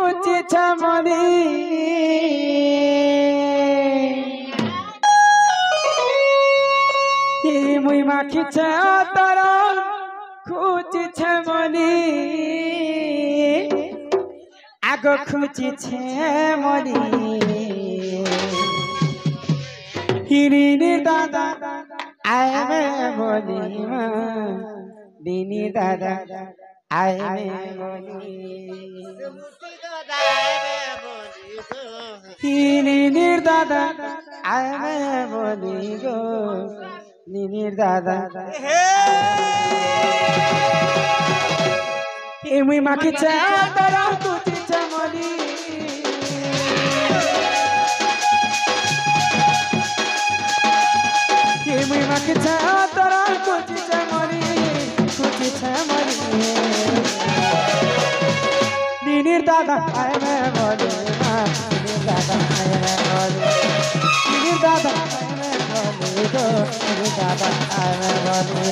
खुची छमनी मुई माखी तारा खुची छमनी आगो खुची छमनी हिरिनी दादा आए में बोली दीनी दादा आए में बोली हिरिनी दादा आए में बोली गो नीनी दादा मुई माखी तारा खुची छमनी मुई माखी तारा खुची छमनी नीनी दादा आए में बोली नीनी दादा आए में बोली नीनी दादा आए में बोली गो नीनी दादा आए में बोली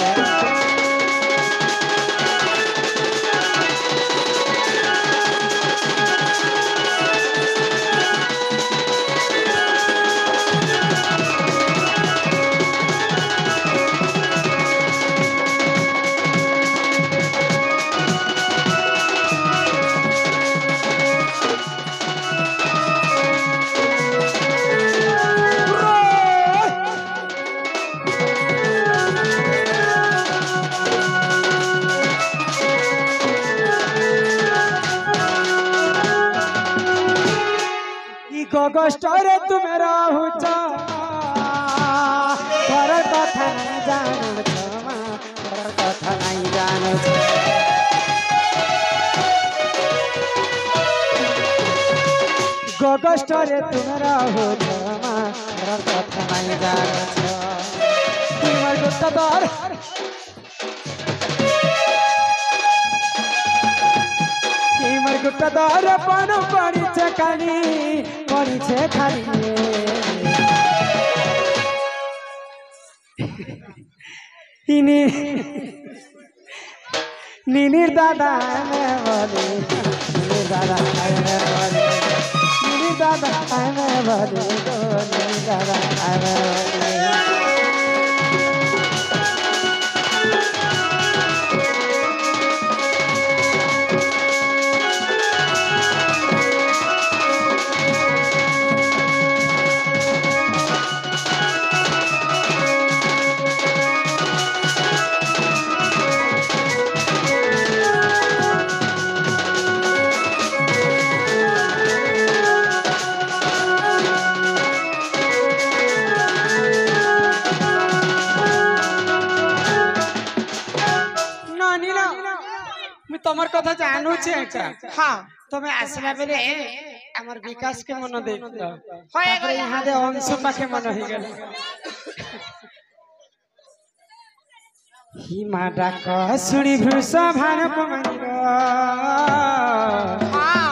गगस्टरे तुम रहुच घर कथा नहीं जानु घर कथा नहीं जानु गगस्टरे तुम रहुच घर कथा नहीं जानु तुमर गुत्तदार गुट्टादार पानो पानी खाली नीनी दादा में बोली नीनी दादा में बोली नीनी दादा में बोली नीनी दादा में बोली तमर कथा जानू हाँ तुम्हें आसला बेले आमर विकास के मन दे यहाँ दे अंशु पाखे मन हो गल हिमा डाक सुनी भूषा भान कुमार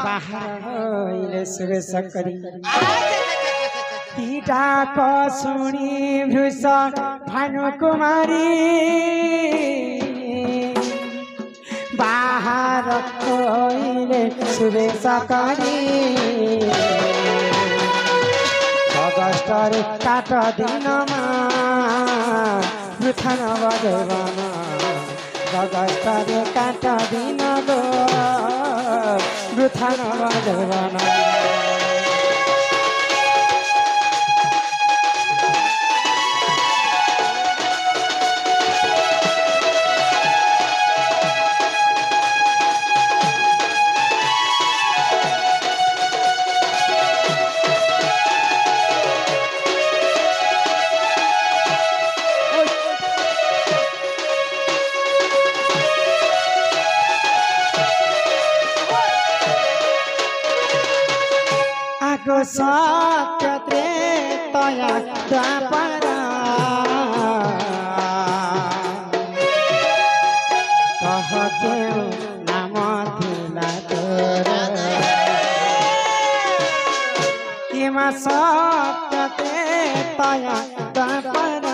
बाहर सुरेश करी डाक सुनी भूषा भानु कुमारी बाहर कोइले सुरेश करी गगस्टरे काट दिनमा वृथा नबजाउन गगस्टरे काट दिन गो वृथा नबजाउन सत्य त्रेतया द्वापर कह के नाम थिला तोर हिमा सत्य त्रेतया द्वापर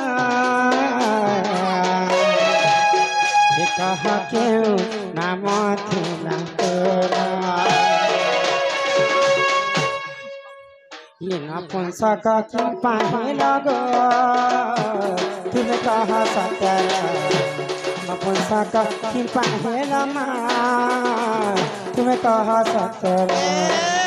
कह के नाम थिला तोर ये नपुंसा का क्यों पाहे लगो तुम्हें कहा सतरा नपुंसा का क्यों पाहे लमा तुम्हें कहा सतरा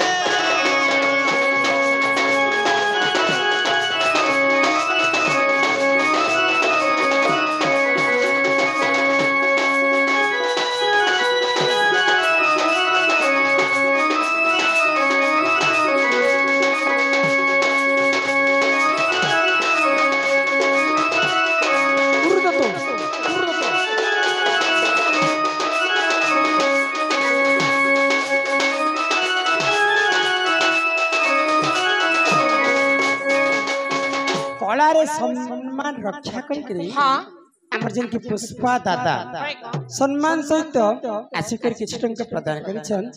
सम्मान रक्षा करी आमर जिनकी पुष्पा दादा सम्मान सहित आसिक किसी टंका प्रदान करिछन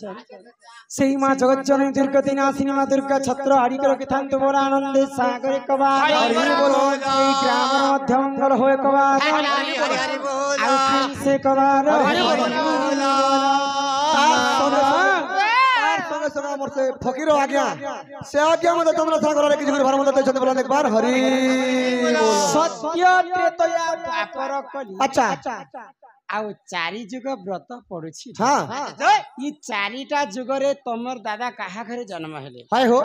सेही मां जगत जननी दुर्गति नाशिनी मां दुर्गा छत्र आड़ी कर के थांत मोर आनंद सागर कबा हरि बोल ए ग्राम मध्य मंगल होय कबा आउ से कबा से फकीर आज्ञा से आज्ञा मत तुमरा सागर रे किछि भर मत छत बोला एक बार हरि सत्य त्रेतया द्वापर कली अच्छा आउ चारि जुग व्रत पड़ुछि हां ई चारिटा जुग रे तमर दादा काहा घरे जन्म हेले हाय हो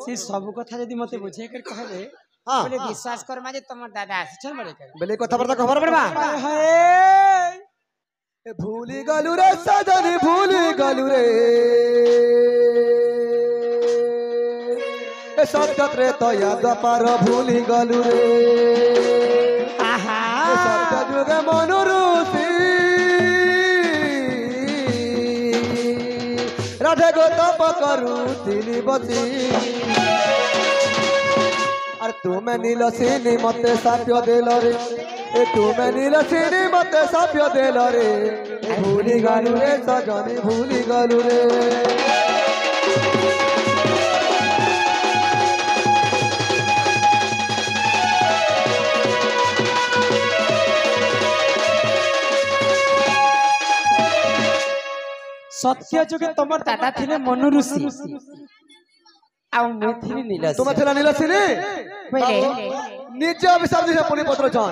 से सब कथा यदि मते बुझे कर कहबे बोले विश्वास कर माजे तमर दादा आछन बड़े कर बोले कथा पर खबर पड़बा हाय भूली गलु रे सजन भूली गलु रे सत्य त्रेतया द्वापर भूली गलु रे आहा सत्य जुग मनुरुषि राधे गो तप करू तिनी बसी अरे तुमे नीलसिनी मते साप्य देल रे ए तुमे नीलसिनी मते साप्य देल रे भूली गलु रे सजनी भूली गलु रे सत्य जुगे तमर दादा थिले मनु ऋषि आ मैं थिली नीलसिनी तुम थिला नीलसिनी पहिले निज अभिशाप दिसे पुनी पत्र छन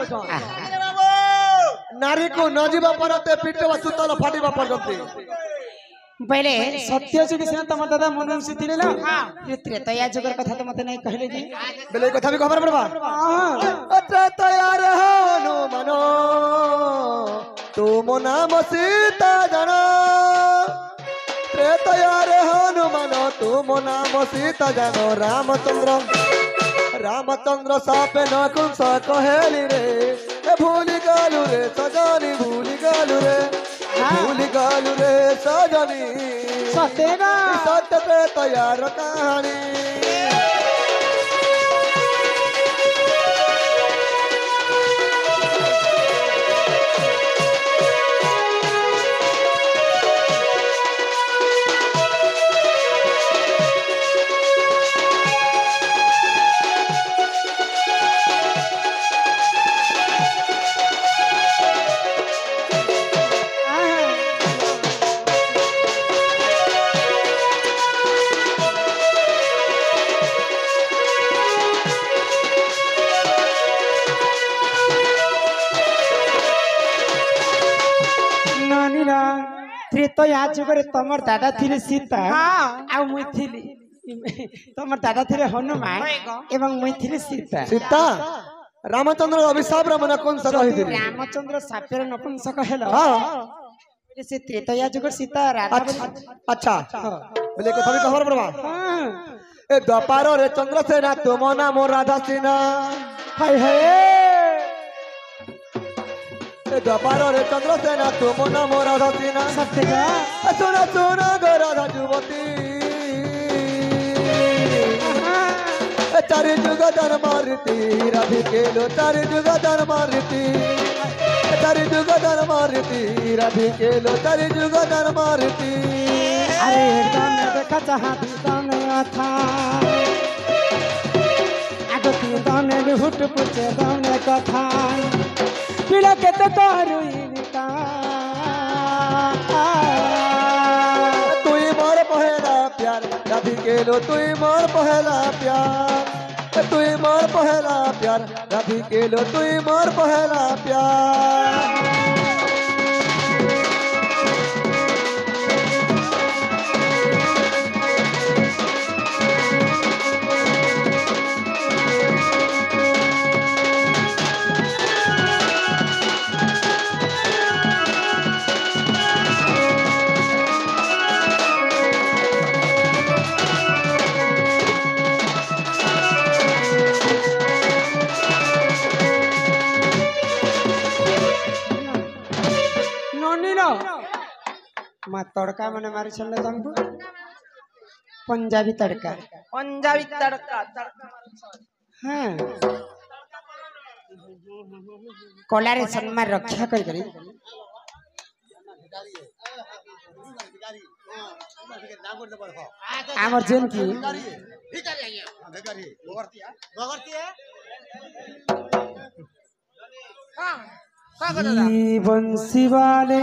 नारी को न जीवा परते पिटवा सुतल फाटिबा परते पहिले सत्य जुगे से तमर दादा मनु ऋषि थिले ना ये त्रेतया जुगर कथा तो मते नहीं कहले जी बेले कथा भी खबर पड़बा त्रेतया रे हनु मनो तुम नाम सीता जना त्रेतया रे हनुमान तुम नाम सीता जानो रामचंद्र सापे नकुंस कहेली रे भूली गलु रे सजनी भूली गलु रे सजनी सतेना सत्य त्रेतया रे कहानी तो या जुगरे तमर दादा थिले सीता आ मुई थिली तमर दादा थिले हनुमान एवं मुई थिले सीता सीता रामचंद्र अभिशाप रमन कौन सा कहि दिली रामचंद्र सापेर नपुंसक हेलो हां से त्रेतया जुगर सीता राधा अच्छा बोले कथा भी खबर पड़बा ए द्वापर रे चंद्रसेना तुम नाम राधा सेना हाय हाय द्वापर रे चंद्रसेना तुम नाम राधा सेना सत्य का सुना सुना गो राधा युवती चारि जुग धर्मारीति राधिकेलो चारि जुग धर्मारीति चारि जुग धर्मारीति राधिकेलो चारि जुग धर्मारीति अरे एकदम देखा चाहती तने था आगो तू तने हुट पुछे तने कथा पिला के तो करुइनिका तू मोर पहेला प्यार राधिके लो तुई मोर पहला प्यार तुई मोर पहला प्यार राधिके लो तुई मोर पहला प्यार माँ तड़का मैंने मारी चल तुमको पंजाबी तड़का हाँ कलारे सम्मान रक्षा करी आमर जेन की बंसी वाले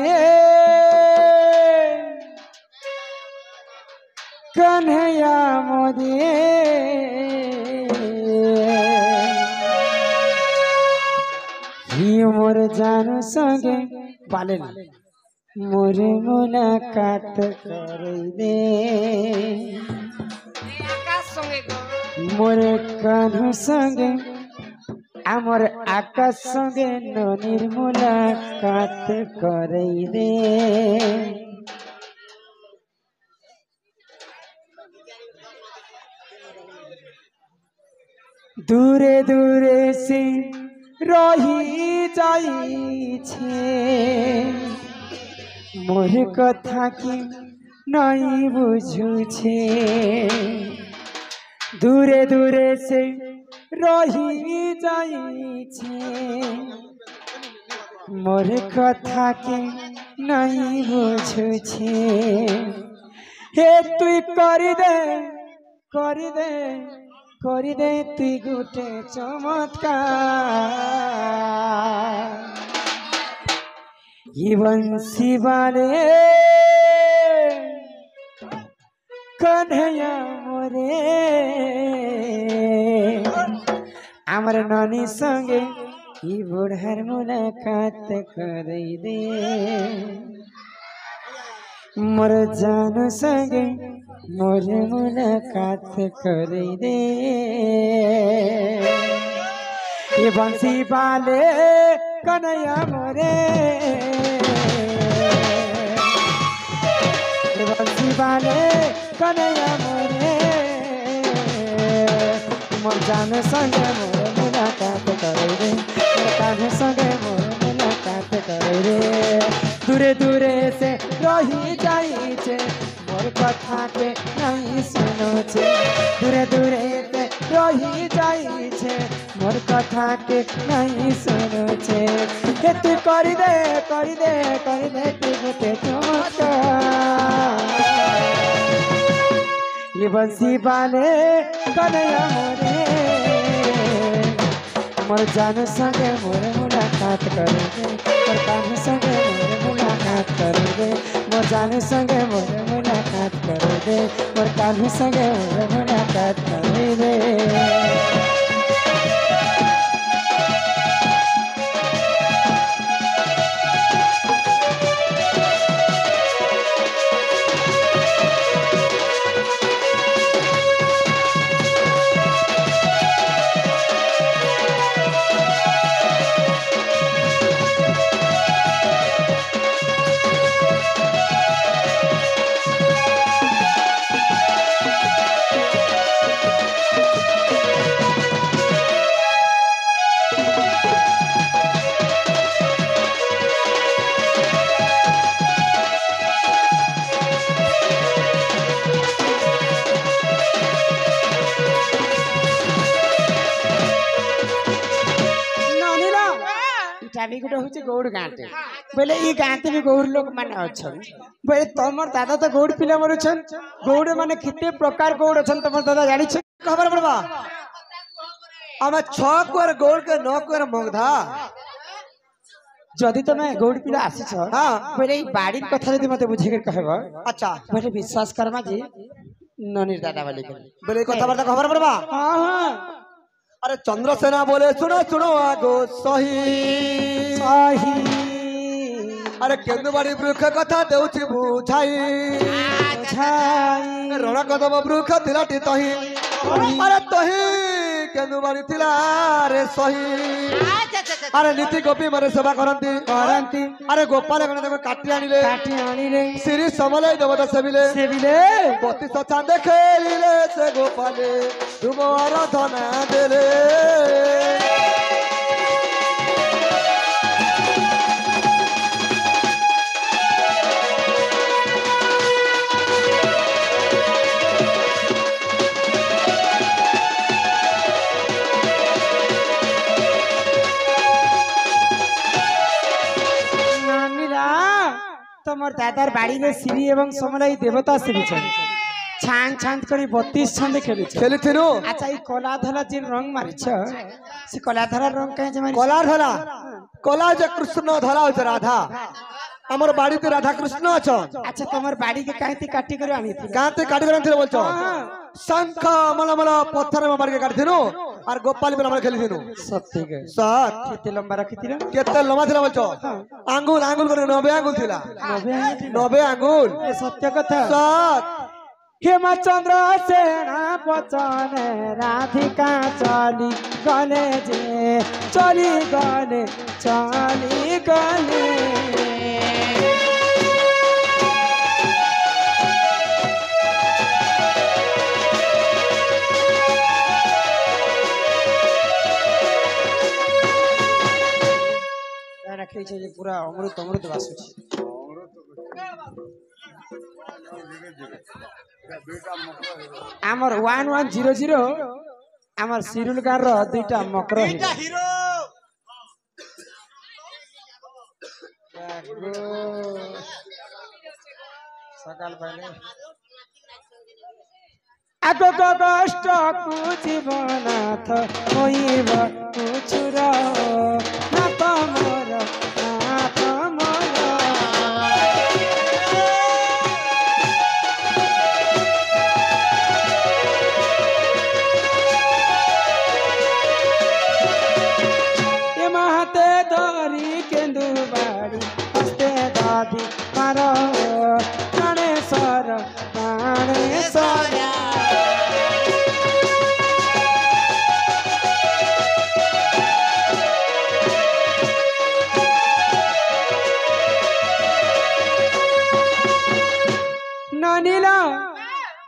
कन्हैया मोरे मोर जान संगे बाले मोर मुलाकात करे दे मोर कान्हू संगे आमर आकाश संगे ननीर मुलाकात करे दे दूरे दूरे से रही जाई छे मोर कथा की नहीं बुझू छे दूरे दूरे से रही जाई छे मोर कथा के नहीं बुझू छे हे तु कर दे तु गुटे चमत्कार ये बंसी वाले कन्हैया मोरे आमर नानी संगे ई बुढ़ार मुलाकात करे दे मोर जान संगे मोर मुलाकात करे दे ये बंसी वाले कन्हैया मोरे ये बंसी वाले कन्हैया मोरे मोर जान संगे मोर मुलाकात करे रे मोर कान संगे मोर मुलाकात करे रे दूरे दूरे से रही जाई छे मोर कथा के नहीं सुनो छे दूरे दूरे से रही जाई छे मोर कथा के नहीं सुनो छे हे तू कर दे तू गुटे चमत्कार ये बंसी वाले कन्हैया मोरे मोर जान संगे मोर मुलाकात करे दे मोर कान संगे मोर मुलाकात करे दे मोर जान संगे मोर मुलाकात करे दे मोर कान संगे मोर मुलाकात करे दे गौड़ गाँटे बोले ई गाँते भी गौड़ लोग माने अच्छन बोले तमर दादा तो गौड़ पिला मरुछन गौड़ माने कितने प्रकार गौड़ अछन तमर दादा जानि छ खबर पड़बा आमे 6 कोर गौड़ के 9 कोर मगधा जदि तमे गौड़ पिला आसी छ हां बोले ई बाड़ी कथा जदि मते बुझे के कहबो अच्छा बोले विश्वास करमा जी ननीर दादा वाली बोले कथबार्ता खबर पड़वा हाँ हाँ अरे चंद्रसेना बोले सुनो सुनो आगो सही सही अरे केन्दुबाड़ी वृक्ष कथा देउछि बुझाई छाई रण कदम वृक्ष थिलाटी तही अरे तही केन्दुबाड़ी थिला रे सही अरे नीति गोपी मारे सेवा करंती करंती अरे गोपाल गण देखो काटी आनिले श्री समलय देवता सेविले बत्तीस चांदे खेलिले से गोपाले तुम आराधना देले तमर दादार बाड़ी में श्री एवं समलय देवता सेवी छान छान करी 32 छंद खेली अच्छा ई कला धला जिन रंग मारिछ से कला धला रंग कहे जे मारिछ कला धला कला जे कृष्ण धला हो राधा हमर बाड़ी ते राधा कृष्ण अछ अच्छा तमर बाड़ी के काहे काटी कर आनी थी काते काटी कर आनी बोलछो शंख मला पत्थर में मार के काटी थिनो और गोपाल पे हमरा खेली थिनो सत्य के सात केते लंबा रखी थिला केते लंबा थिला बोलछो आंगुल आंगुल करे 90 आंगुल थिला 90 आंगुल ए सत्य कथा सात हेमचंद्र सेना बचन राधिका चली गले जे चली गले रखे पूरा अमृत अमृत बासुची आमर 1100 आमर सिरुल गार रो दुईटा मकर सकाल पहले आगो कष्ट को जीवनाथ होइब कुछुर नाथ मोर नाथ मोर ये महते धरी केन्दु बाड़ी हस्ते दादी मारो प्राणेश्वर प्राणेश्वर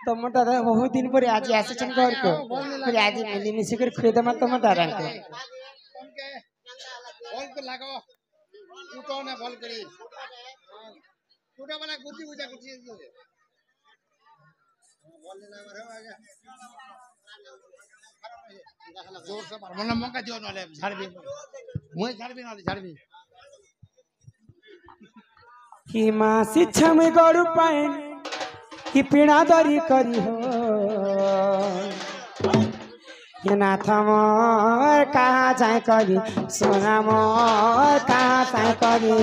तुम दादा बहुत दिन पर आज आसिछन घर को फिर आज मिली मिसी कर खुद दमा तुम दादा को बॉल तो लागो उठो ना बॉल करी छोटा वाला गुटी बुझा गुटी बॉल लेना मारो आगे जोर से मार मन मौका दियो नले झाड़बी मुई झाड़बी नले झाड़बी कि मां शिक्षा में गरु पाए कि पीड़ा दरी करी हो ये नाथ मोर कहाँ जाए करी सोना मोर कहाँ जाए करी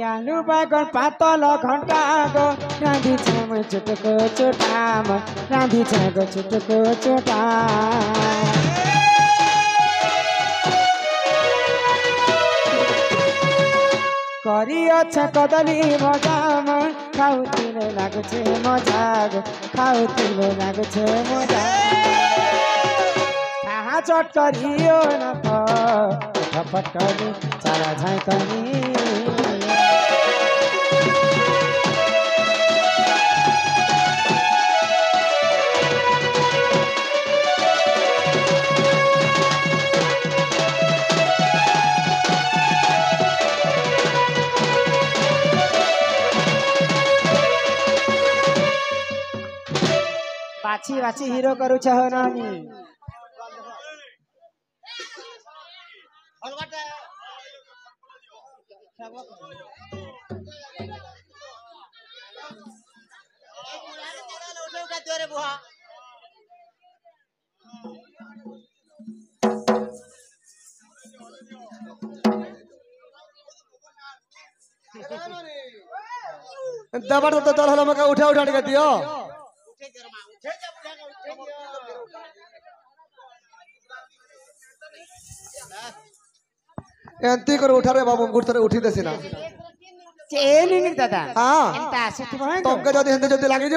आलू बागन पातल घंटा गो रांधी छम चुटको चोटाम रांधी छगो चुटको चोटा करी अच्छा कदली मजाम खाउतिले लागुछे मजा गो खाउतिले लागुछे मजा कहाँ चट करियो न त फटफट करी चारा झाइ करी बाछी बाछी हीरो करू छ नानी दबर तो दल हलो मका उठा उठा के दियो एंती कर उठा रे बाबू गुड़ तरे उठी देसिना चेन नहीं दादा हां एंता आसे तुम तमके जदी हेंते जदी लागी